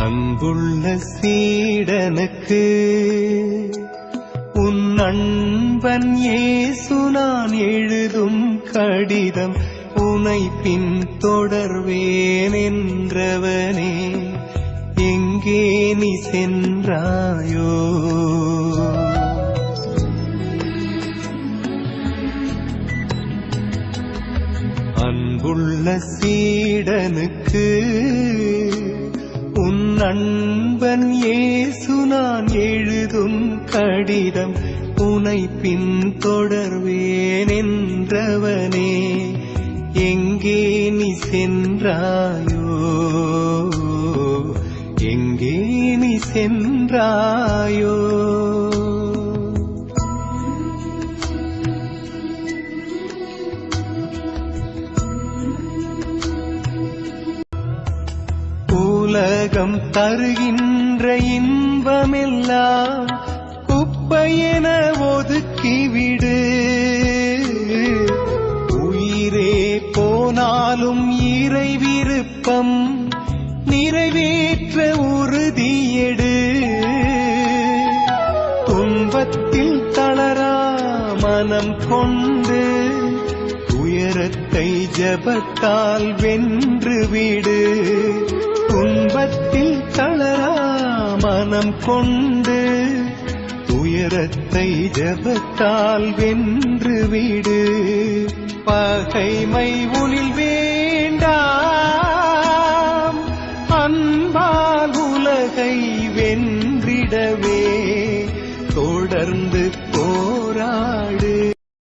அன்புள்ள சீடனுக்கு உன் அன்பன் இயேசு நான் எழுதும் கடிதம் உனை பின் தொடர்வேன் என்றவனே எங்கே நீ சென்றாயோ? அன்புள்ள சீடனுக்கு உன் அன்பன் இயேசு நான் எழுதும் கடிதம் உனை பின் தொடர்வேன் என்றவனே எங்கே நீ சென்றாயோ? எங்கே நீ சென்றாயோ? உலகம் தருகின்ற இன்பமெல்லாம் குப்பையென ஒதுக்கிவிடு. உயிரே போனாலும் இறை விருப்பம் நிறைவேற்ற உறுதியெடு. துன்பத்தில் தளரா மனம் கொண்டு துயரத்தை ஜெபத்தால் வென்றுவிடு. துன்பத்தில் தளரா மனம் கொண்டு துயரத்தை ஜெபத்தால் வென்றுவிடு. பகைமை உனில்